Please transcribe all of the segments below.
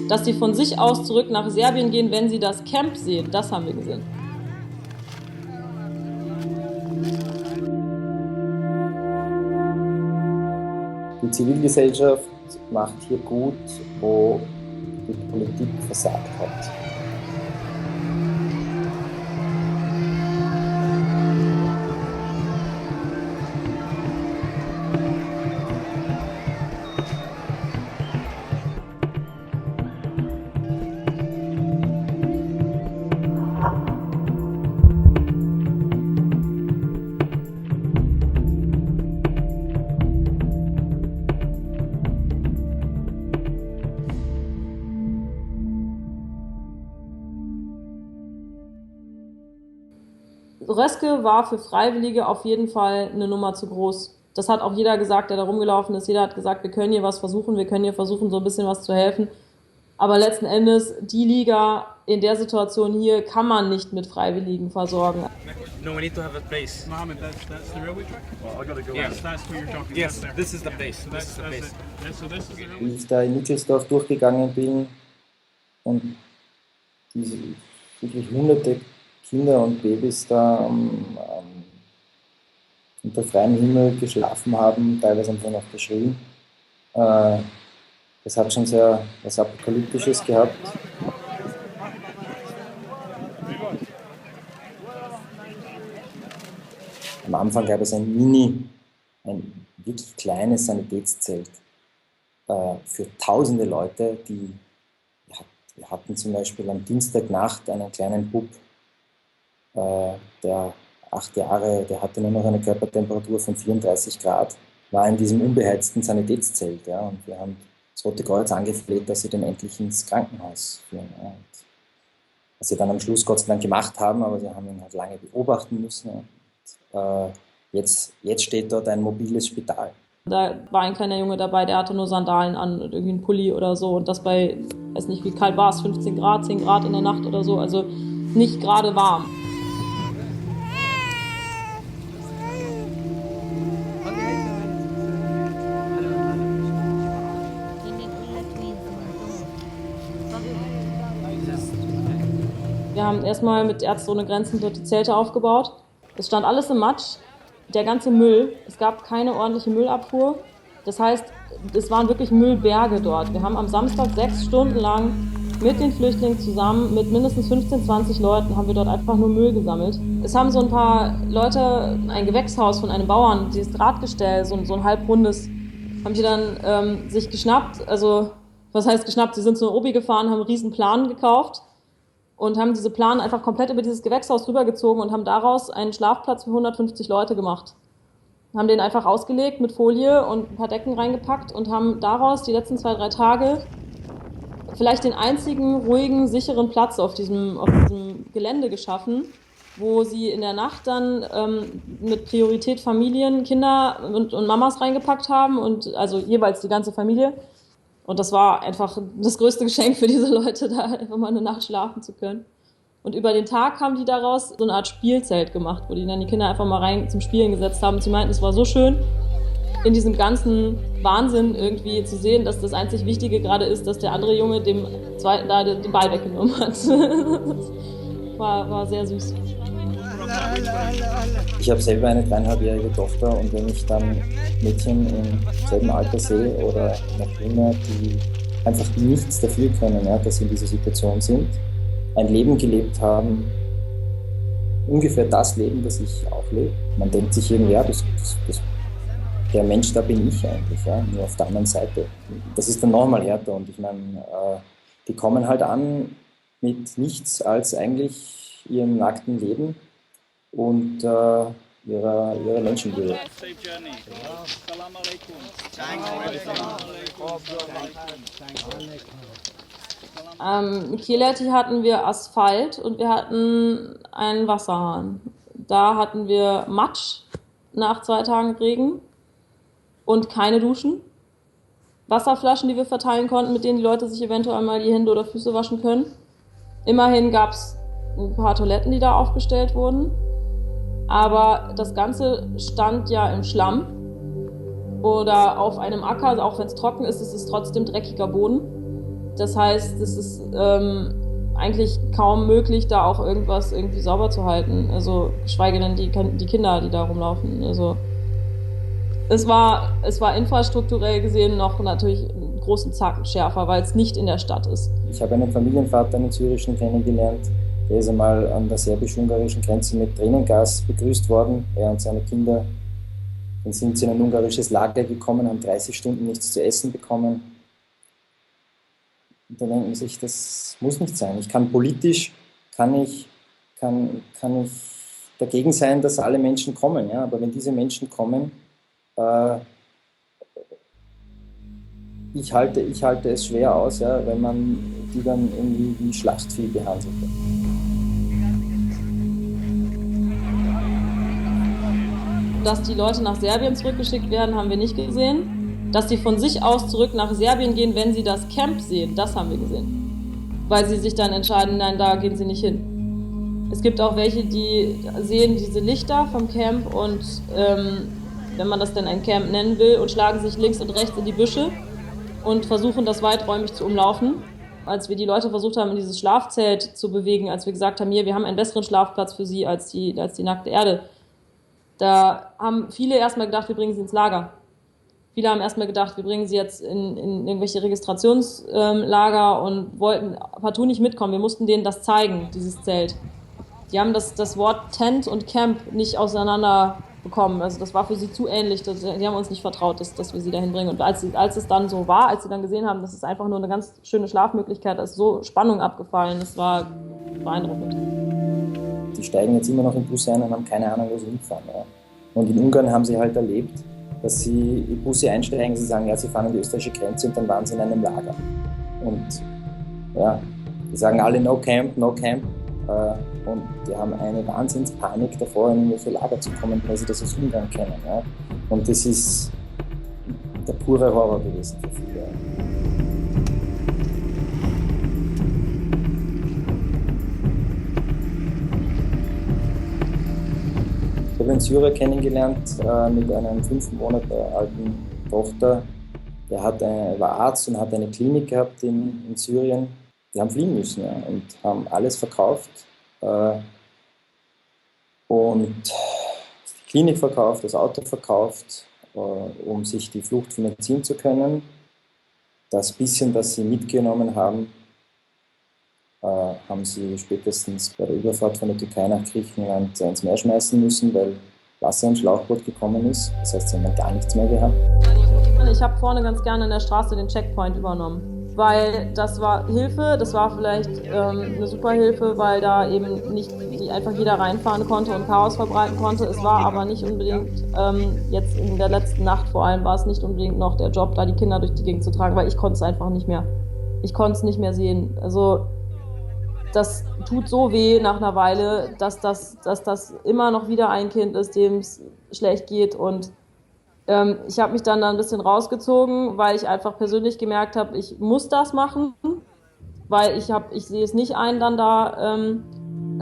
Dass sie von sich aus zurück nach Serbien gehen, wenn sie das Camp sehen, das haben wir gesehen. Die Zivilgesellschaft macht hier gut, wo die Politik versagt hat. Röske war für Freiwillige auf jeden Fall eine Nummer zu groß. Das hat auch jeder gesagt, der da rumgelaufen ist. Jeder hat gesagt, wir können hier was versuchen, wir können hier versuchen, so ein bisschen was zu helfen. Aber letzten Endes, die Liga in der Situation hier kann man nicht mit Freiwilligen versorgen. No, we need to have a place. Mohammed, that's the railway track? Well, I gotta go. Yes, that's where you're talking Yes, about. this is the place. This is the place. So this is the railway. Wie ich da in Mitchelsdorf durchgegangen bin und diese wirklich hunderte Kinder und Babys da unter freiem Himmel geschlafen haben, teilweise haben sie noch geschrien. Das hat schon sehr was Apokalyptisches gehabt. Am Anfang gab es ein wirklich kleines Sanitätszelt für tausende Leute. Wir hatten zum Beispiel am Dienstagnacht einen kleinen Bub, der 8 Jahre, der hatte nur noch eine Körpertemperatur von 34 Grad, war in diesem unbeheizten Sanitätszelt. Ja, und wir haben das Rote Kreuz angefleht, dass sie den endlich ins Krankenhaus führen. Ja, und was sie dann am Schluss Gott sei Dank gemacht haben, aber sie haben ihn halt lange beobachten müssen. Ja. Und, jetzt steht dort ein mobiles Spital. Da war ein kleiner Junge dabei, der hatte nur Sandalen an und irgendwie einen Pulli oder so. Und das bei, weiß nicht, wie kalt war es, 15 Grad, 10 Grad in der Nacht oder so. Also nicht gerade warm. Wir haben erstmal mit Ärzte ohne Grenzen dort die Zelte aufgebaut. Es stand alles im Matsch, der ganze Müll. Es gab keine ordentliche Müllabfuhr. Das heißt, es waren wirklich Müllberge dort. Wir haben am Samstag 6 Stunden lang mit den Flüchtlingen zusammen, mit mindestens 15, 20 Leuten, haben wir dort einfach nur Müll gesammelt. Es haben so ein paar Leute ein Gewächshaus von einem Bauern, dieses Drahtgestell, so ein halbrundes, haben die dann sich geschnappt. Also, was heißt geschnappt? Sie sind zu einer Obi gefahren, haben einen riesen Plan gekauft und haben diese Planen einfach komplett über dieses Gewächshaus rübergezogen und haben daraus einen Schlafplatz für 150 Leute gemacht. Haben den einfach ausgelegt mit Folie und ein paar Decken reingepackt und haben daraus die letzten 2, 3 Tage vielleicht den einzigen ruhigen, sicheren Platz auf diesem Gelände geschaffen, wo sie in der Nacht dann mit Priorität Familien, Kinder und Mamas reingepackt haben und also jeweils die ganze Familie. Und das war einfach das größte Geschenk für diese Leute, da einfach mal eine Nacht schlafen zu können. Und über den Tag haben die daraus so eine Art Spielzelt gemacht, wo die dann die Kinder einfach mal rein zum Spielen gesetzt haben. Und sie meinten, es war so schön, in diesem ganzen Wahnsinn irgendwie zu sehen, dass das einzig Wichtige gerade ist, dass der andere Junge dem Zweiten da den Ball weggenommen hat. war sehr süß. Ich habe selber eine 3,5-jährige Tochter und wenn ich dann Mädchen im selben Alter sehe oder noch jünger, die einfach nichts dafür können, ja, dass sie in dieser Situation sind, ein Leben gelebt haben, ungefähr das Leben, das ich auch lebe. Man denkt sich irgendwie, ja, der Mensch, da bin ich eigentlich, ja, nur auf der anderen Seite. Das ist dann nochmal härter und ich meine, die kommen halt an mit nichts als eigentlich ihrem nackten Leben und ihrer Menschenwürde. Kieleti hatten wir Asphalt und wir hatten einen Wasserhahn. Da hatten wir Matsch nach 2 Tagen Regen und keine Duschen. Wasserflaschen, die wir verteilen konnten, mit denen die Leute sich eventuell mal die Hände oder Füße waschen können. Immerhin gab es ein paar Toiletten, die da aufgestellt wurden. Aber das Ganze stand ja im Schlamm oder auf einem Acker, also auch wenn es trocken ist, ist es trotzdem dreckiger Boden. Das heißt, es ist eigentlich kaum möglich, da auch irgendwas irgendwie sauber zu halten. Also geschweige denn die Kinder, die da rumlaufen. Also es war infrastrukturell gesehen noch natürlich einen großen Zacken schärfer, weil es nicht in der Stadt ist. Ich habe einen Familienvater, einen syrischen, kennengelernt. Der ist einmal an der serbisch-ungarischen Grenze mit Tränengas begrüßt worden. Er und seine Kinder. Dann sind sie in ein ungarisches Lager gekommen, haben 30 Stunden nichts zu essen bekommen. Und dann denkt man sich, das muss nicht sein. Ich kann politisch, kann ich dagegen sein, dass alle Menschen kommen. Ja? Aber wenn diese Menschen kommen, ich halte es schwer aus, ja, wenn man die dann irgendwie wie Schlachtvieh behandelt. Dass die Leute nach Serbien zurückgeschickt werden, haben wir nicht gesehen. Dass sie von sich aus zurück nach Serbien gehen, wenn sie das Camp sehen, das haben wir gesehen. Weil sie sich dann entscheiden, nein, da gehen sie nicht hin. Es gibt auch welche, die sehen diese Lichter vom Camp und wenn man das denn ein Camp nennen will, und schlagen sich links und rechts in die Büsche und versuchen, das weiträumig zu umlaufen. Als wir die Leute versucht haben, in dieses Schlafzelt zu bewegen, als wir gesagt haben, hier, wir haben einen besseren Schlafplatz für sie als die nackte Erde, da haben viele erstmal gedacht, wir bringen sie ins Lager. Viele haben erstmal gedacht, wir bringen sie jetzt in irgendwelche Registrationslager und wollten partout nicht mitkommen. Wir mussten denen das zeigen, dieses Zelt. Die haben das Wort Tent und Camp nicht auseinander bekommen. Also das war für sie zu ähnlich. Die haben uns nicht vertraut, dass wir sie dahin bringen. Und als es dann so war, als sie dann gesehen haben, das ist einfach nur eine ganz schöne Schlafmöglichkeit, da ist so Spannung abgefallen. Das war beeindruckend. Die steigen jetzt immer noch in Busse ein und haben keine Ahnung, wo sie hinfahren. Ja. Und in Ungarn haben sie halt erlebt, dass sie in Busse einsteigen, sie sagen, ja, sie fahren an die österreichische Grenze und dann waren sie in einem Lager. Und ja, die sagen alle no camp, no camp. Und die haben eine Wahnsinnspanik davor, in irgendwelche Lager zu kommen, weil sie das aus Ungarn kennen. Ja. Und das ist der pure Horror gewesen für viele. Ich habe einen Syrer kennengelernt mit einer 5 Monate alten Tochter. Er war Arzt und hat eine Klinik gehabt in Syrien. Die haben fliehen müssen, ja, und haben alles verkauft. Und die Klinik verkauft, das Auto verkauft, um sich die Flucht finanzieren zu können. Das bisschen, das sie mitgenommen haben, haben sie spätestens bei der Überfahrt von der Türkei nach Griechenland ins Meer schmeißen müssen, weil Wasser ins Schlauchboot gekommen ist. Das heißt, sie haben dann gar nichts mehr gehabt. Ich habe vorne ganz gerne in der Straße den Checkpoint übernommen, weil das war Hilfe, das war vielleicht eine super Hilfe, weil da eben nicht einfach jeder reinfahren konnte und Chaos verbreiten konnte. Es war aber nicht unbedingt, jetzt in der letzten Nacht vor allem, war es nicht unbedingt noch der Job, da die Kinder durch die Gegend zu tragen, weil ich konnte es einfach nicht mehr. Ich konnte es nicht mehr sehen. Also das tut so weh nach einer Weile, dass das immer noch wieder ein Kind ist, dem es schlecht geht. Und ich habe mich dann ein bisschen rausgezogen, weil ich einfach persönlich gemerkt habe, ich muss das machen, weil ich sehe es nicht ein, dann da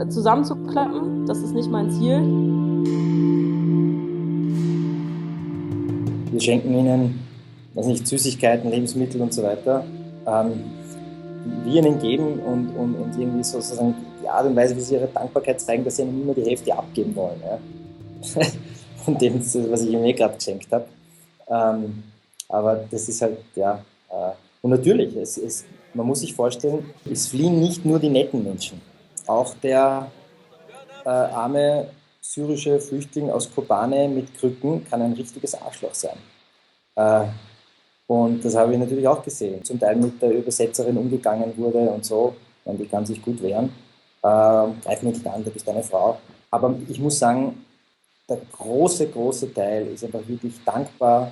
zusammenzuklappen. Das ist nicht mein Ziel. Wir schenken ihnen, weiß nicht, Süßigkeiten, Lebensmittel und so weiter. Wir ihnen geben und irgendwie sozusagen die Art und Weise, wie sie ihre Dankbarkeit zeigen, dass sie ihnen immer die Hälfte abgeben wollen. Ja? Von dem, was ich ihnen gerade geschenkt habe. Aber das ist halt, ja. Und natürlich, man muss sich vorstellen, es fliehen nicht nur die netten Menschen. Auch der arme syrische Flüchtling aus Kobane mit Krücken kann ein richtiges Arschloch sein. Und das habe ich natürlich auch gesehen. Zum Teil mit der Übersetzerin umgegangen wurde und so. Und die kann sich gut wehren. Greif mich nicht an, du bist eine Frau. Aber ich muss sagen, der große Teil ist einfach wirklich dankbar,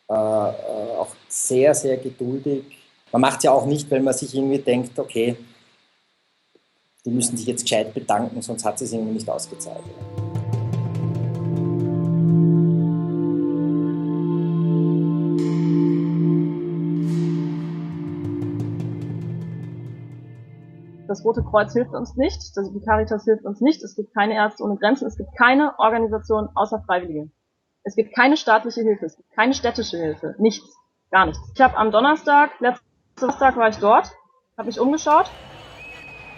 auch sehr, sehr geduldig. Man macht es ja auch nicht, weil man sich irgendwie denkt, okay, die müssen sich jetzt gescheit bedanken, sonst hat es irgendwie nicht ausgezahlt. Das Rote Kreuz hilft uns nicht, die Caritas hilft uns nicht, es gibt keine Ärzte ohne Grenzen, es gibt keine Organisation außer Freiwillige. Es gibt keine staatliche Hilfe, es gibt keine städtische Hilfe, nichts, gar nichts. Ich habe am Donnerstag, letzten Donnerstag war ich dort, habe mich umgeschaut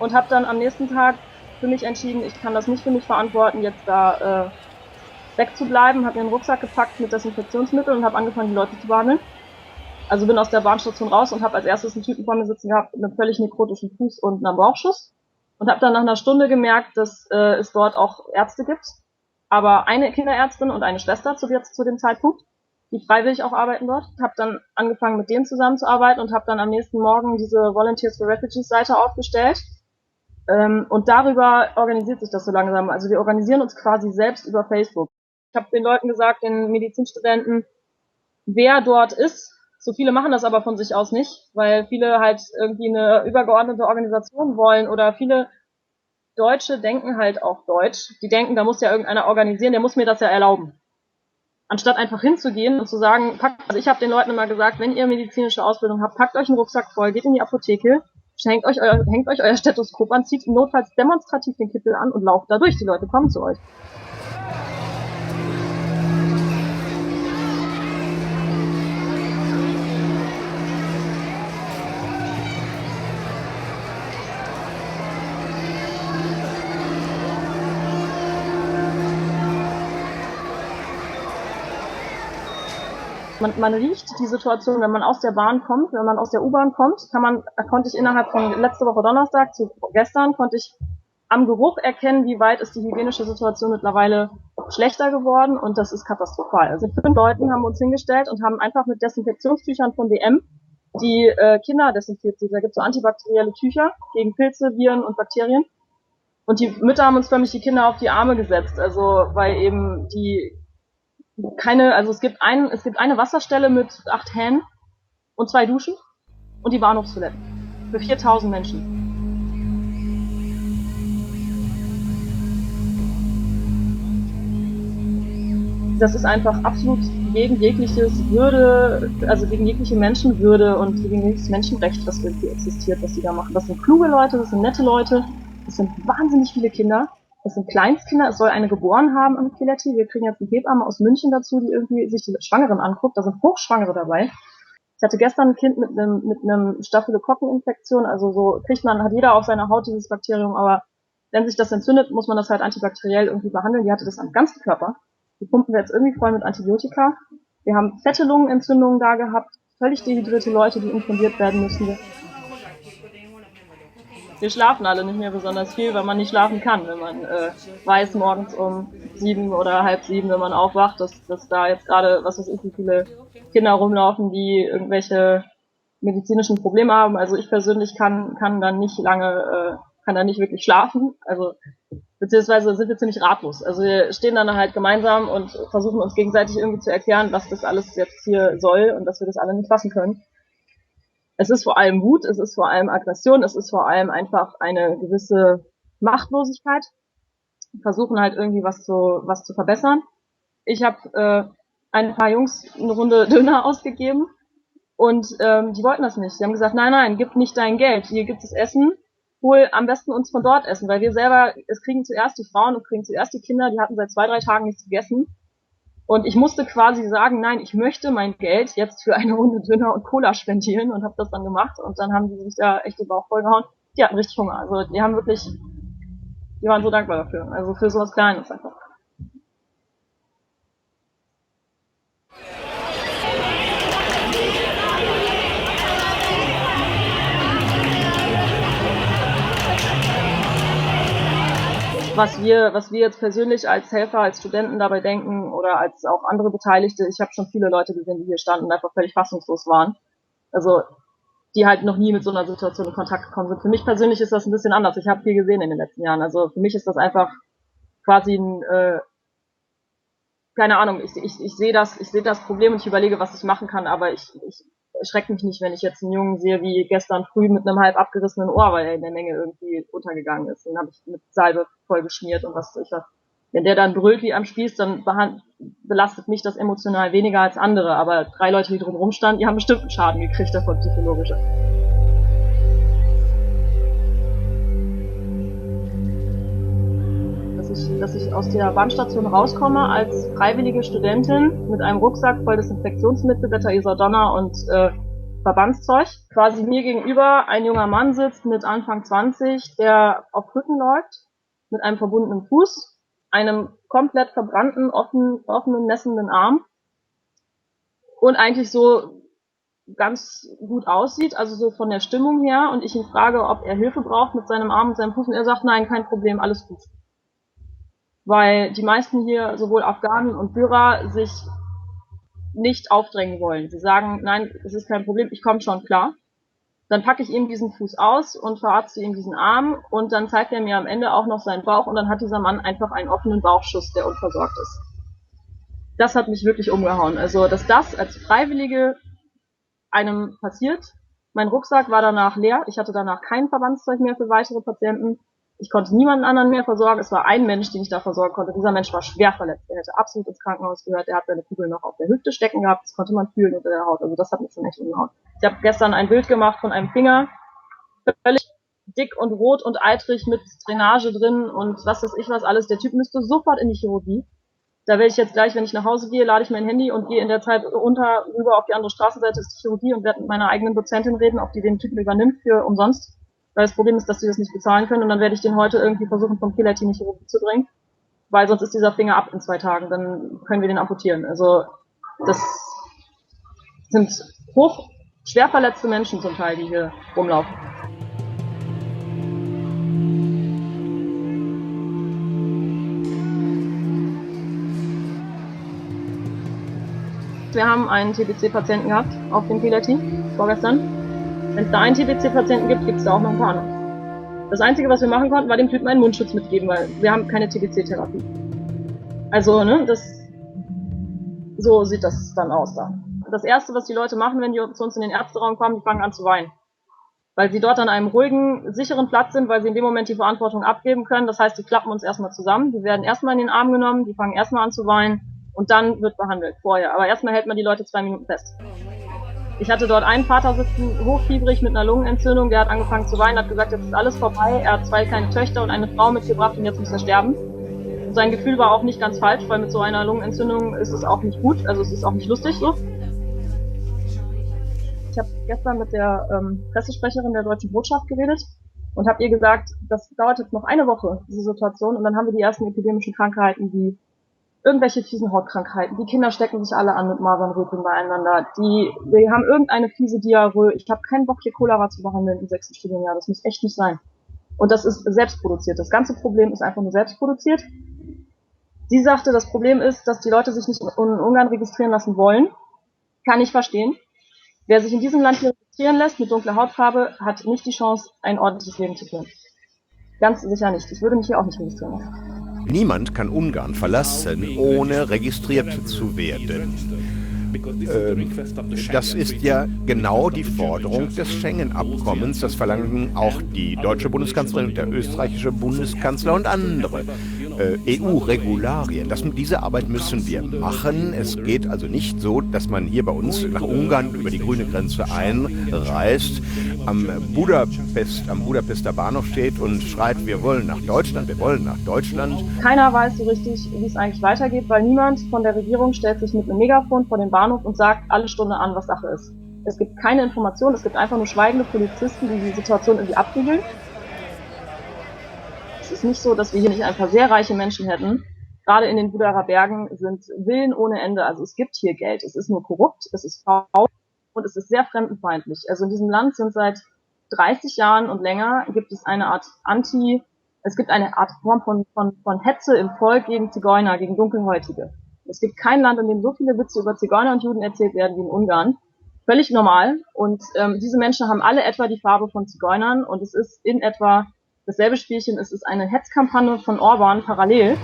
und habe dann am nächsten Tag für mich entschieden, ich kann das nicht für mich verantworten, jetzt da wegzubleiben, habe mir einen Rucksack gepackt mit Desinfektionsmittel und habe angefangen, die Leute zu behandeln. Also bin aus der Bahnstation raus und habe als erstes einen Typen vor mir sitzen gehabt mit einem völlig nekrotischen Fuß und einem Bauchschuss. Und habe dann nach einer Stunde gemerkt, dass es dort auch Ärzte gibt. Aber eine Kinderärztin und eine Schwester zu dem Zeitpunkt, die freiwillig auch arbeiten dort. Habe dann angefangen, mit denen zusammenzuarbeiten und habe dann am nächsten Morgen diese Volunteers for Refugees Seite aufgestellt. Und darüber organisiert sich das so langsam. Also wir organisieren uns quasi selbst über Facebook. Ich habe den Leuten gesagt, den Medizinstudenten, wer dort ist. So viele machen das aber von sich aus nicht, weil viele halt irgendwie eine übergeordnete Organisation wollen oder viele Deutsche denken halt auch Deutsch. Die denken, da muss ja irgendeiner organisieren, der muss mir das ja erlauben. Anstatt einfach hinzugehen und zu sagen, also ich habe den Leuten immer gesagt, wenn ihr medizinische Ausbildung habt, packt euch einen Rucksack voll, geht in die Apotheke, hängt euch euer Stethoskop an, zieht notfalls demonstrativ den Kittel an und lauft da durch. Die Leute kommen zu euch. Man riecht die Situation, wenn man aus der Bahn kommt, wenn man aus der U-Bahn kommt, konnte ich innerhalb von letzte Woche Donnerstag zu gestern, konnte ich am Geruch erkennen, wie weit ist die hygienische Situation mittlerweile schlechter geworden und das ist katastrophal. Also 5 Leuten haben wir uns hingestellt und haben einfach mit Desinfektionstüchern von DM die Kinder desinfiziert. Da gibt es so antibakterielle Tücher gegen Pilze, Viren und Bakterien. Und die Mütter haben uns förmlich die Kinder auf die Arme gesetzt, also weil eben es gibt eine Wasserstelle mit 8 Hähnen und 2 Duschen und die Bahnhofstoiletten für 4000 Menschen. Das ist einfach absolut gegen jegliches Würde, also gegen jegliche Menschenwürde und gegen jegliches Menschenrecht, was irgendwie existiert, was die da machen. Das sind kluge Leute, das sind nette Leute, das sind wahnsinnig viele Kinder. Das sind Kleinstkinder, es soll eine geboren haben am Kiletti. Wir kriegen jetzt eine Hebamme aus München dazu, die irgendwie sich die Schwangeren anguckt. Da sind Hochschwangere dabei. Ich hatte gestern ein Kind mit einem Staphylokokkeninfektion. Also so hat jeder auf seiner Haut dieses Bakterium, aber wenn sich das entzündet, muss man das halt antibakteriell irgendwie behandeln. Die hatte das am ganzen Körper. Die pumpen wir jetzt irgendwie voll mit Antibiotika. Wir haben fette Lungenentzündungen da gehabt, völlig dehydrierte Leute, die infundiert werden müssen. Wir schlafen alle nicht mehr besonders viel, weil man nicht schlafen kann, wenn man weiß morgens um 7 oder halb 7, wenn man aufwacht, dass da jetzt gerade, was weiß ich, wie viele Kinder rumlaufen, die irgendwelche medizinischen Probleme haben. Also ich persönlich kann dann nicht wirklich schlafen, also beziehungsweise sind wir ziemlich ratlos. Also wir stehen dann halt gemeinsam und versuchen uns gegenseitig irgendwie zu erklären, was das alles jetzt hier soll und dass wir das alle nicht fassen können. Es ist vor allem Wut, es ist vor allem Aggression, es ist vor allem einfach eine gewisse Machtlosigkeit. Wir versuchen halt irgendwie was zu verbessern. Ich habe ein paar Jungs eine Runde Döner ausgegeben und die wollten das nicht. Die haben gesagt, nein, gib nicht dein Geld, hier gibt es Essen, hol am besten uns von dort Essen, weil es kriegen zuerst die Frauen und kriegen zuerst die Kinder, die hatten seit 2-3 Tagen nichts gegessen. Und ich musste quasi sagen, nein, ich möchte mein Geld jetzt für eine Runde Döner und Cola spendieren und habe das dann gemacht und dann haben die sich da echt den Bauch vollgehauen. Die hatten richtig Hunger, also die waren so dankbar dafür, also für sowas Kleines einfach. Was wir jetzt persönlich als Helfer, als Studenten dabei denken oder als auch andere Beteiligte, ich habe schon viele Leute gesehen, die hier standen und einfach völlig fassungslos waren. Also die halt noch nie mit so einer Situation in Kontakt gekommen sind. Für mich persönlich ist das ein bisschen anders. Ich habe viel gesehen in den letzten Jahren. Also für mich ist das einfach quasi keine Ahnung, ich sehe das Problem und ich überlege, was ich machen kann, aber ich erschreckt mich nicht, wenn ich jetzt einen Jungen sehe, wie gestern früh mit einem halb abgerissenen Ohr, weil er in der Menge irgendwie untergegangen ist. Den habe ich mit Salbe voll geschmiert und was. Wenn der dann brüllt wie am Spieß, dann belastet mich das emotional weniger als andere. Aber 3 Leute, die drumherum standen, die haben bestimmt einen Schaden gekriegt davon, psychologischer. Was ich dass ich aus der Bahnstation rauskomme als freiwillige Studentin mit einem Rucksack voll Desinfektionsmittel, Beta-Isodonna und Verbandszeug. Quasi mir gegenüber ein junger Mann sitzt mit Anfang 20, der auf Krücken läuft, mit einem verbundenen Fuß, einem komplett verbrannten, offenen, nässenden Arm und eigentlich so ganz gut aussieht, also so von der Stimmung her, und ich ihn frage, ob er Hilfe braucht mit seinem Arm und seinem Fuß, und er sagt, nein, kein Problem, alles gut. Weil die meisten hier, sowohl Afghanen und Syrer, sich nicht aufdrängen wollen. Sie sagen, nein, es ist kein Problem, ich komme schon klar. Dann packe ich ihm diesen Fuß aus und verarzte ihm diesen Arm, und dann zeigt er mir am Ende auch noch seinen Bauch, und dann hat dieser Mann einfach einen offenen Bauchschuss, der unversorgt ist. Das hat mich wirklich umgehauen. Also, dass das als Freiwillige einem passiert. Mein Rucksack war danach leer. Ich hatte danach kein Verbandszeug mehr für weitere Patienten. Ich konnte niemanden anderen mehr versorgen. Es war ein Mensch, den ich da versorgen konnte. Dieser Mensch war schwer verletzt. Er hätte absolut ins Krankenhaus gehört. Er hat seine Kugel noch auf der Hüfte stecken gehabt. Das konnte man fühlen unter der Haut. Also das hat mich schon echt umgehauen. Ich habe gestern ein Bild gemacht von einem Finger. Völlig dick und rot und eitrig mit Drainage drin und was weiß ich was alles. Der Typ müsste sofort in die Chirurgie. Da werde ich jetzt gleich, wenn ich nach Hause gehe, lade ich mein Handy und gehe in der Zeit rüber auf die andere Straßenseite des Chirurgie und werde mit meiner eigenen Dozentin reden, ob die den Typen übernimmt für umsonst. Weil das Problem ist, dass die das nicht bezahlen können, und dann werde ich den heute irgendwie versuchen, vom Killer in die Chirurgie zu bringen. Weil sonst ist dieser Finger ab in 2 Tagen, dann können wir den amputieren. Also das sind schwer verletzte Menschen zum Teil, die hier rumlaufen. Wir haben einen TBC-Patienten gehabt auf dem Pilati vorgestern. Wenn es da einen TBC-Patienten gibt, gibt es da auch noch ein paar andere. Das Einzige, was wir machen konnten, war dem Typen einen Mundschutz mitgeben, weil wir haben keine TBC-Therapie. Also, ne, so sieht das dann aus da. Das Erste, was die Leute machen, wenn die zu uns in den Ärzteraum kommen, die fangen an zu weinen. Weil sie dort an einem ruhigen, sicheren Platz sind, weil sie in dem Moment die Verantwortung abgeben können. Das heißt, die klappen uns erstmal zusammen, die werden erstmal in den Arm genommen, die fangen erstmal an zu weinen. Und dann wird behandelt, vorher. Aber erstmal hält man die Leute 2 Minuten fest. Ich hatte dort einen Vater sitzen, hochfiebrig mit einer Lungenentzündung, der hat angefangen zu weinen, hat gesagt, jetzt ist alles vorbei, er hat 2 kleine Töchter und eine Frau mitgebracht und jetzt muss er sterben. Und sein Gefühl war auch nicht ganz falsch, weil mit so einer Lungenentzündung ist es auch nicht gut, also es ist auch nicht lustig so. Ich habe gestern mit der Pressesprecherin der Deutschen Botschaft geredet und habe ihr gesagt, das dauert jetzt noch eine Woche, diese Situation, und dann haben wir die ersten epidemischen Krankheiten, wie irgendwelche fiesen Hautkrankheiten. Die Kinder stecken sich alle an mit Masernröteln beieinander. Die haben irgendeine fiese Diarrhoe. Ich habe keinen Bock, hier Cholera zu behandeln im 6. Studienjahr. Das muss echt nicht sein. Und das ist selbstproduziert. Das ganze Problem ist einfach nur selbstproduziert. Sie sagte, das Problem ist, dass die Leute sich nicht in Ungarn registrieren lassen wollen. Kann ich verstehen. Wer sich in diesem Land hier registrieren lässt mit dunkler Hautfarbe, hat nicht die Chance, ein ordentliches Leben zu führen. Ganz sicher nicht. Ich würde mich hier auch nicht registrieren lassen. Niemand kann Ungarn verlassen, ohne registriert zu werden. Das ist ja genau die Forderung des Schengen-Abkommens. Das verlangen auch die deutsche Bundeskanzlerin und der österreichische Bundeskanzler und andere. EU-Regularien. Diese Arbeit müssen wir machen. Es geht also nicht so, dass man hier bei uns nach Ungarn über die grüne Grenze einreist, am Budapester Bahnhof steht und schreit, wir wollen nach Deutschland, wir wollen nach Deutschland. Keiner weiß so richtig, wie es eigentlich weitergeht, weil niemand von der Regierung stellt sich mit einem Megafon vor den Bahnhof und sagt alle Stunde an, was Sache ist. Es gibt keine Information, es gibt einfach nur schweigende Polizisten, die die Situation irgendwie abriegeln. Es ist nicht so, dass wir hier nicht ein paar sehr reiche Menschen hätten. Gerade in den Budarer Bergen sind Villen ohne Ende. Also es gibt hier Geld. Es ist nur korrupt, es ist faul und es ist sehr fremdenfeindlich. Also in diesem Land sind seit 30 Jahren und länger gibt es eine Art Form von Hetze im Volk gegen Zigeuner, gegen Dunkelhäutige. Es gibt kein Land, in dem so viele Witze über Zigeuner und Juden erzählt werden wie in Ungarn. Völlig normal. Und diese Menschen haben alle etwa die Farbe von Zigeunern und es ist in etwa dasselbe Spielchen. Es ist eine Hetzkampagne von Orban parallel.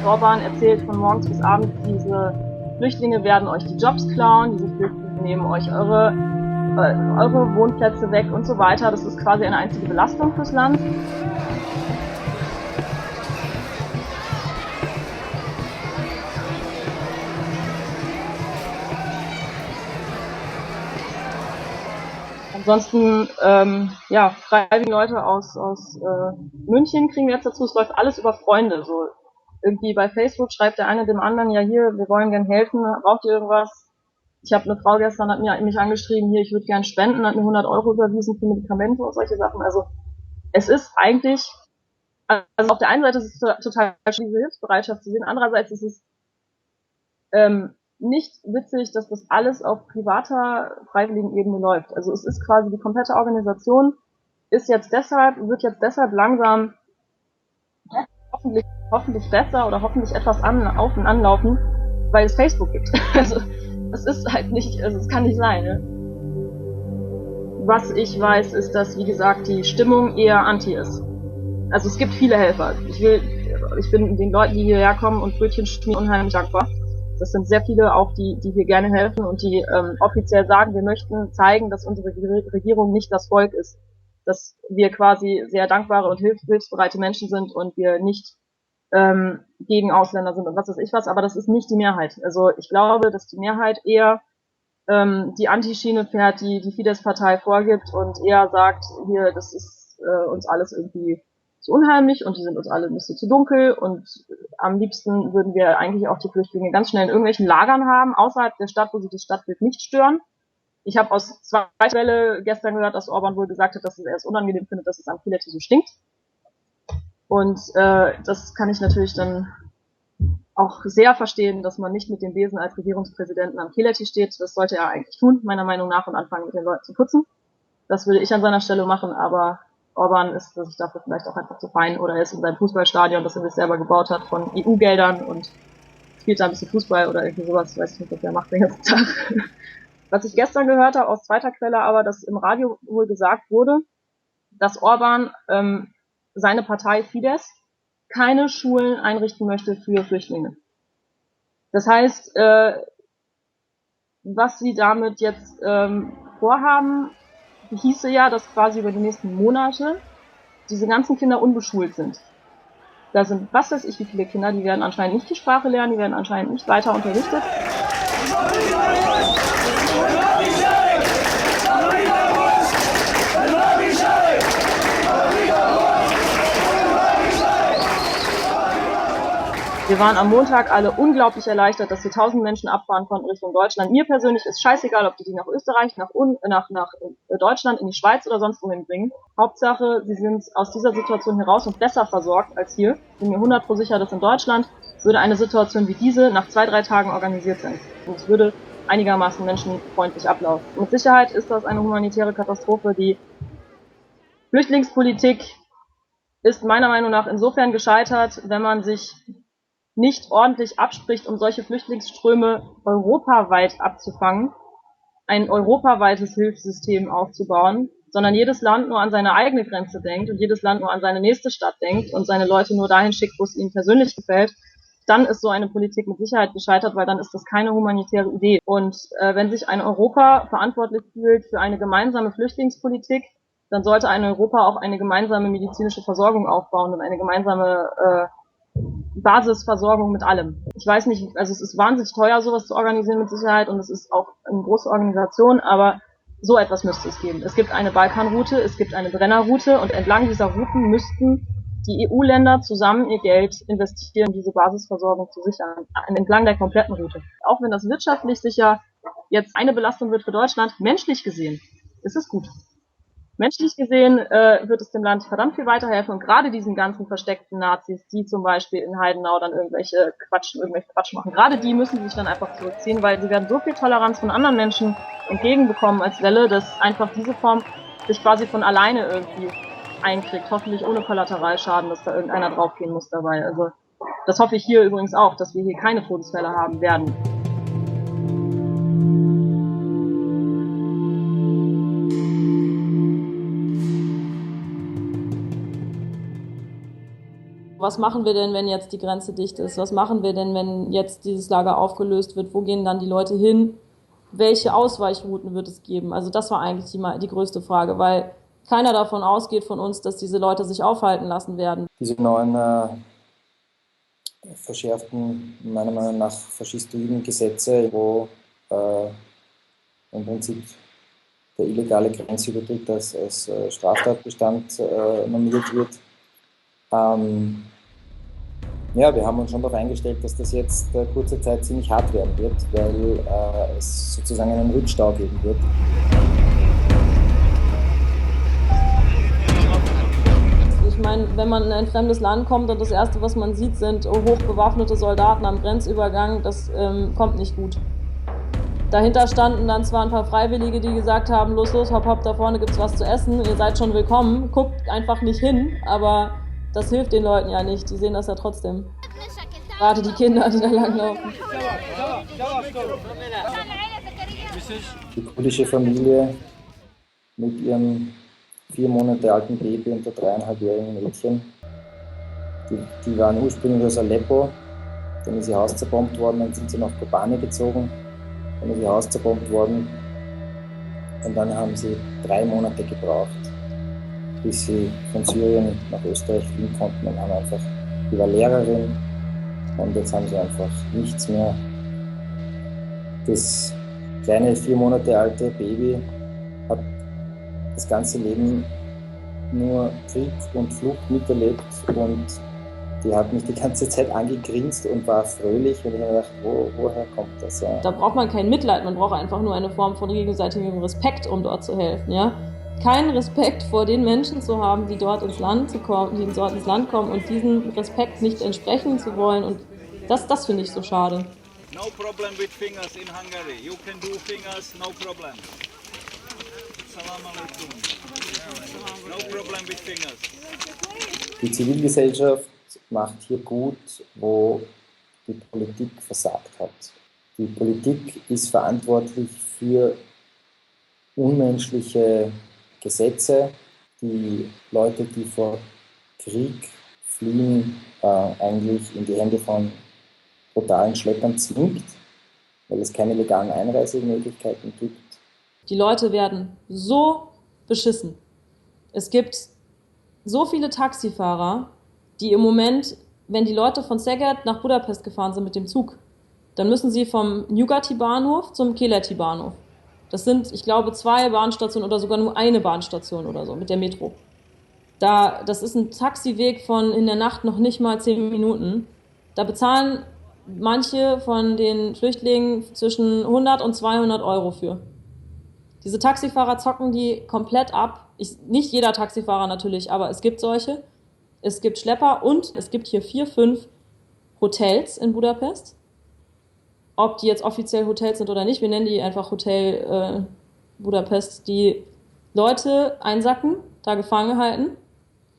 Orban erzählt von morgens bis abends, diese Flüchtlinge werden euch die Jobs klauen, diese Flüchtlinge nehmen euch eure eure Wohnplätze weg und so weiter. Das ist quasi eine einzige Belastung fürs Land. Ansonsten, freiwillige Leute aus München kriegen wir jetzt dazu. Es läuft alles über Freunde. So irgendwie bei Facebook schreibt der eine dem anderen, ja hier, wir wollen gern helfen, braucht ihr irgendwas? Ich habe eine Frau gestern, hat mich angeschrieben, hier, ich würde gern spenden, hat mir 100 € überwiesen für Medikamente und solche Sachen. Also es ist eigentlich, also auf der einen Seite ist es total schwierig, diese Hilfsbereitschaft zu sehen, andererseits ist es nicht witzig, dass das alles auf privater, freiwilligen Ebene läuft. Also es ist quasi die komplette Organisation wird jetzt deshalb langsam hoffentlich besser oder hoffentlich etwas anlaufen, weil es Facebook gibt. Also es ist halt nicht, also es kann nicht sein. Ne? Was ich weiß, ist, dass, wie gesagt, die Stimmung eher anti ist. Also es gibt viele Helfer. Ich bin den Leuten, die hierher kommen und Brötchen schmieren, unheimlich dankbar. Das sind sehr viele auch, die hier gerne helfen und die offiziell sagen, wir möchten zeigen, dass unsere Regierung nicht das Volk ist. Dass wir quasi sehr dankbare und hilfsbereite Menschen sind und wir nicht gegen Ausländer sind und was weiß ich was, aber das ist nicht die Mehrheit. Also ich glaube, dass die Mehrheit eher die Antischiene fährt, die Fidesz-Partei vorgibt und eher sagt, hier, das ist uns alles irgendwie zu unheimlich und die sind uns alle ein bisschen zu dunkel und am liebsten würden wir eigentlich auch die Flüchtlinge ganz schnell in irgendwelchen Lagern haben, außerhalb der Stadt, wo sie das Stadtbild nicht stören. Ich habe aus zweiter Quelle gestern gehört, dass Orban wohl gesagt hat, dass er es unangenehm findet, dass es am Kileti so stinkt. Und das kann ich natürlich dann auch sehr verstehen, dass man nicht mit dem Besen als Regierungspräsidenten am Kileti steht. Das sollte er eigentlich tun, meiner Meinung nach, und anfangen mit den Leuten zu putzen. Das würde ich an seiner Stelle machen, aber Orban ist sich dafür vielleicht auch einfach zu fein oder er ist in seinem Fußballstadion, das er sich selber gebaut hat, von EU-Geldern und spielt da ein bisschen Fußball oder irgendwie sowas, ich weiß nicht, was er macht den ganzen Tag. Was ich gestern gehört habe aus zweiter Quelle aber, dass im Radio wohl gesagt wurde, dass Orban seine Partei Fidesz keine Schulen einrichten möchte für Flüchtlinge. Das heißt, was sie damit jetzt vorhaben, hieße ja, dass quasi über die nächsten Monate diese ganzen Kinder unbeschult sind. Da sind, was weiß ich, wie viele Kinder, die werden anscheinend nicht die Sprache lernen, die werden anscheinend nicht weiter unterrichtet. Wir waren am Montag alle unglaublich erleichtert, dass hier 1000 Menschen abfahren konnten Richtung Deutschland. Mir persönlich ist scheißegal, ob die nach Österreich, nach Deutschland, in die Schweiz oder sonst wohin bringen. Hauptsache, sie sind aus dieser Situation heraus und besser versorgt als hier. Ich bin mir 100% sicher, dass in Deutschland würde eine Situation wie diese nach 2-3 Tagen organisiert sein. Und es würde einigermaßen menschenfreundlich ablaufen. Mit Sicherheit ist das eine humanitäre Katastrophe. Die Flüchtlingspolitik ist meiner Meinung nach insofern gescheitert, wenn man sich nicht ordentlich abspricht, um solche Flüchtlingsströme europaweit abzufangen, ein europaweites Hilfssystem aufzubauen, sondern jedes Land nur an seine eigene Grenze denkt und jedes Land nur an seine nächste Stadt denkt und seine Leute nur dahin schickt, wo es ihnen persönlich gefällt, dann ist so eine Politik mit Sicherheit gescheitert, weil dann ist das keine humanitäre Idee. Und wenn sich ein Europa verantwortlich fühlt für eine gemeinsame Flüchtlingspolitik, dann sollte ein Europa auch eine gemeinsame medizinische Versorgung aufbauen und eine gemeinsame Basisversorgung mit allem. Ich weiß nicht, also es ist wahnsinnig teuer, sowas zu organisieren mit Sicherheit und es ist auch eine große Organisation, aber so etwas müsste es geben. Es gibt eine Balkanroute, es gibt eine Brennerroute und entlang dieser Routen müssten die EU-Länder zusammen ihr Geld investieren, um diese Basisversorgung zu sichern, entlang der kompletten Route. Auch wenn das wirtschaftlich sicher jetzt eine Belastung wird für Deutschland, menschlich gesehen ist es gut. Menschlich gesehen wird es dem Land verdammt viel weiterhelfen und gerade diesen ganzen versteckten Nazis, die zum Beispiel in Heidenau dann irgendwelche Quatsch machen, gerade die müssen sich dann einfach zurückziehen, weil sie werden so viel Toleranz von anderen Menschen entgegenbekommen als Welle, dass einfach diese Form sich quasi von alleine irgendwie einkriegt, hoffentlich ohne Kollateralschaden, dass da irgendeiner draufgehen muss dabei. Also das hoffe ich hier übrigens auch, dass wir hier keine Todesfälle haben werden. Was machen wir denn, wenn jetzt die Grenze dicht ist? Was machen wir denn, wenn jetzt dieses Lager aufgelöst wird? Wo gehen dann die Leute hin? welche Ausweichrouten wird es geben? Also das war eigentlich die größte Frage, weil keiner davon ausgeht von uns, dass diese Leute sich aufhalten lassen werden. Diese neuen verschärften, meiner Meinung nach faschistoiden Gesetze, wo im Prinzip der illegale Grenzübertritt als Straftatbestand normiert wird. Ja, wir haben uns schon darauf eingestellt, dass das jetzt kurze Zeit ziemlich hart werden wird, weil es sozusagen einen Rückstau geben wird. Ich meine, wenn man in ein fremdes Land kommt und das Erste, was man sieht, sind hochbewaffnete Soldaten am Grenzübergang, das kommt nicht gut. Dahinter standen dann zwar ein paar Freiwillige, die gesagt haben, los, hopp, hopp, da vorne gibt's was zu essen, ihr seid schon willkommen, guckt einfach nicht hin, aber das hilft den Leuten ja nicht, die sehen das ja trotzdem. Gerade die Kinder, die da langlaufen. Die kurdische Familie mit ihrem 4 Monate alten Baby und der 3,5-jährigen Mädchen, die waren ursprünglich aus Aleppo, dann ist ihr Haus zerbombt worden, dann sind sie nach Kobane gezogen, dann ist ihr Haus zerbombt worden und dann haben sie 3 Monate gebraucht, bis sie von Syrien nach Österreich fliehen konnten und haben einfach, die war Lehrerin und jetzt haben sie einfach nichts mehr. Das kleine 4 Monate alte Baby hat das ganze Leben nur Krieg und Flucht miterlebt und die hat mich die ganze Zeit angegrinst und war fröhlich und ich habe gedacht, woher kommt das? Ja? Da braucht man kein Mitleid, man braucht einfach nur eine Form von gegenseitigem Respekt, um dort zu helfen. Ja? Keinen Respekt vor den Menschen zu haben, die dort ins Land kommen und diesem Respekt nicht entsprechen zu wollen. Und das finde ich so schade. No problem with fingers in Hungary. You can do fingers, no problem. Salam alaikum. No problem with fingers. Die Zivilgesellschaft macht hier gut, wo die Politik versagt hat. Die Politik ist verantwortlich für unmenschliche Gesetze, die Leute, die vor Krieg fliehen, eigentlich in die Hände von brutalen Schleppern zwingt, weil es keine legalen Einreisemöglichkeiten gibt. Die Leute werden so beschissen. Es gibt so viele Taxifahrer, die im Moment, wenn die Leute von Szeged nach Budapest gefahren sind mit dem Zug, dann müssen sie vom Nyugati-Bahnhof zum Keleti-Bahnhof. Das sind, ich glaube, 2 Bahnstationen oder sogar nur eine Bahnstation oder so mit der Metro. Das ist ein Taxiweg von in der Nacht noch nicht mal 10 Minuten. Da bezahlen manche von den Flüchtlingen zwischen 100 und 200 Euro für. Diese Taxifahrer zocken die komplett ab. Nicht jeder Taxifahrer natürlich, aber es gibt solche. Es gibt Schlepper und es gibt hier 4, 5 Hotels in Budapest. Ob die jetzt offiziell Hotels sind oder nicht, wir nennen die einfach Hotel Budapest, die Leute einsacken, da gefangen halten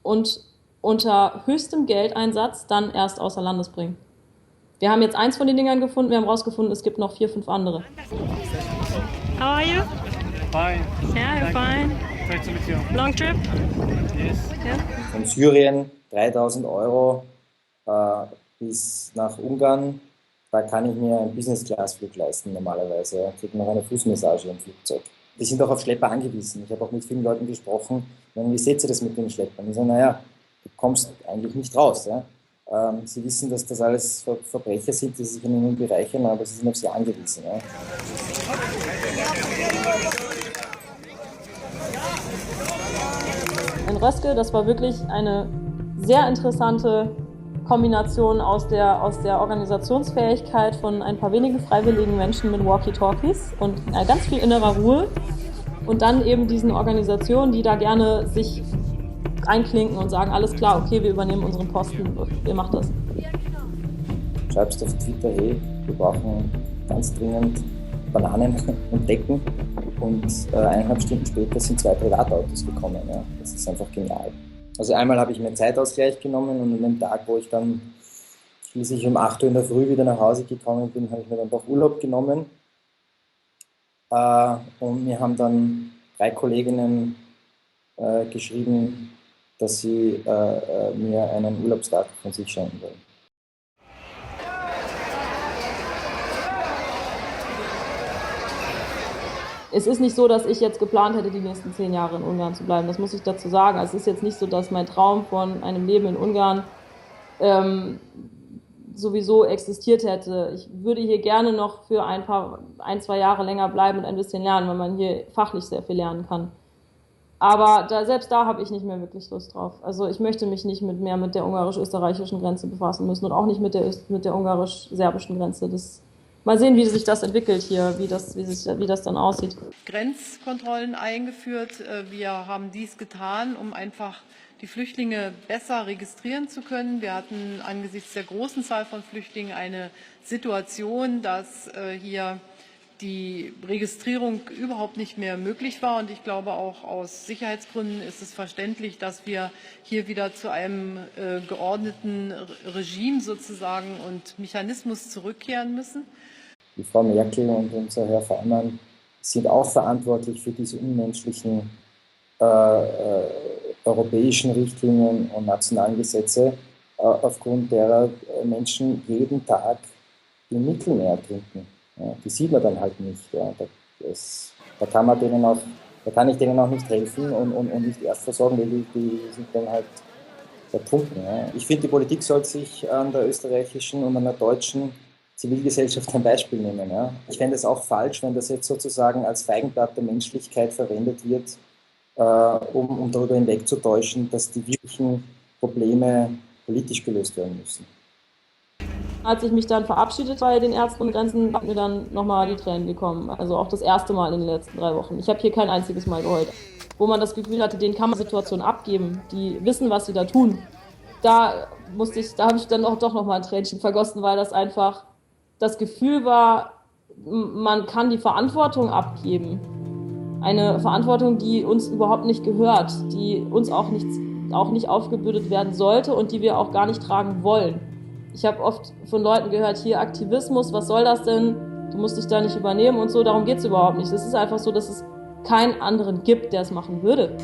und unter höchstem Geldeinsatz dann erst außer Landes bringen. Wir haben jetzt 1 von den Dingern gefunden, wir haben rausgefunden, es gibt noch 4, 5 andere. How are you? Fine. Yeah, you're fine. Nice to meet you. Long trip? Yes. Yeah. Von Syrien 3.000 Euro bis nach Ungarn, da kann ich mir einen Business-Class-Flug leisten normalerweise. Ich kriege noch eine Fußmassage im Flugzeug. Die sind auch auf Schlepper angewiesen. Ich habe auch mit vielen Leuten gesprochen. Wie seht ihr das mit den Schleppern? Die sagen, naja, du kommst eigentlich nicht raus. Ja? Sie wissen, dass das alles Verbrecher sind, die sich an ihnen bereichern, aber sie sind auf sie angewiesen. Ja? In Röszke, das war wirklich eine sehr interessante Kombination aus der Organisationsfähigkeit von ein paar wenigen freiwilligen Menschen mit Walkie-Talkies und ganz viel innerer Ruhe und dann eben diesen Organisationen, die da gerne sich einklinken und sagen, alles klar, okay, wir übernehmen unseren Posten, ihr macht das. Schreibst auf Twitter, hey, wir brauchen ganz dringend Bananen und Decken und 1,5 Stunden später sind 2 Privatautos gekommen. Ja. Das ist einfach genial. Also einmal habe ich mir Zeitausgleich genommen und an dem Tag, wo ich dann schließlich um 8 Uhr in der Früh wieder nach Hause gekommen bin, habe ich mir dann doch Urlaub genommen. Und mir haben dann 3 Kolleginnen geschrieben, dass sie mir einen Urlaubstag von sich schenken wollen. Es ist nicht so, dass ich jetzt geplant hätte, die nächsten 10 Jahre in Ungarn zu bleiben. Das muss ich dazu sagen. Also es ist jetzt nicht so, dass mein Traum von einem Leben in Ungarn sowieso existiert hätte. Ich würde hier gerne noch für ein, 2 Jahre länger bleiben und ein bisschen lernen, weil man hier fachlich sehr viel lernen kann. Aber selbst da habe ich nicht mehr wirklich Lust drauf. Also ich möchte mich nicht mehr mit der ungarisch-österreichischen Grenze befassen müssen und auch nicht mit der ungarisch-serbischen Grenze. Mal sehen, wie sich das entwickelt hier, wie das dann aussieht. Grenzkontrollen eingeführt. Wir haben dies getan, um einfach die Flüchtlinge besser registrieren zu können. Wir hatten angesichts der großen Zahl von Flüchtlingen eine Situation, dass hier die Registrierung überhaupt nicht mehr möglich war. Und ich glaube, auch aus Sicherheitsgründen ist es verständlich, dass wir hier wieder zu einem geordneten Regime sozusagen und Mechanismus zurückkehren müssen. Die Frau Merkel und unser Herr Faymann sind auch verantwortlich für diese unmenschlichen europäischen Richtlinien und nationalen Gesetze, aufgrund derer Menschen jeden Tag im Mittelmeer ertrinken. Ja, die sieht man dann halt nicht. Ja. Da kann ich denen auch nicht helfen und nicht erst versorgen, weil die sind dann halt ertrunken. Ja. Ich finde, die Politik sollte sich an der österreichischen und an der deutschen Zivilgesellschaft ein Beispiel nehmen. Ja. Ich fände es auch falsch, wenn das jetzt sozusagen als Feigenblatt der Menschlichkeit verwendet wird, um darüber hinwegzutäuschen, dass die wirklichen Probleme politisch gelöst werden müssen. Als ich mich dann verabschiedet bei den Ärzten ohne Grenzen, sind mir dann nochmal die Tränen gekommen. Also auch das erste Mal in den letzten 3 Wochen. Ich habe hier kein einziges Mal geheult. Wo man das Gefühl hatte, denen kann man Situationen abgeben, die wissen, was sie da tun. Da habe ich dann doch nochmal ein Tränchen vergossen, weil das einfach das Gefühl war, man kann die Verantwortung abgeben. Eine Verantwortung, die uns überhaupt nicht gehört, die uns auch nicht aufgebürdet werden sollte und die wir auch gar nicht tragen wollen. Ich habe oft von Leuten gehört, hier Aktivismus, was soll das denn? Du musst dich da nicht übernehmen und so, darum geht es überhaupt nicht. Es ist einfach so, dass es keinen anderen gibt, der es machen würde.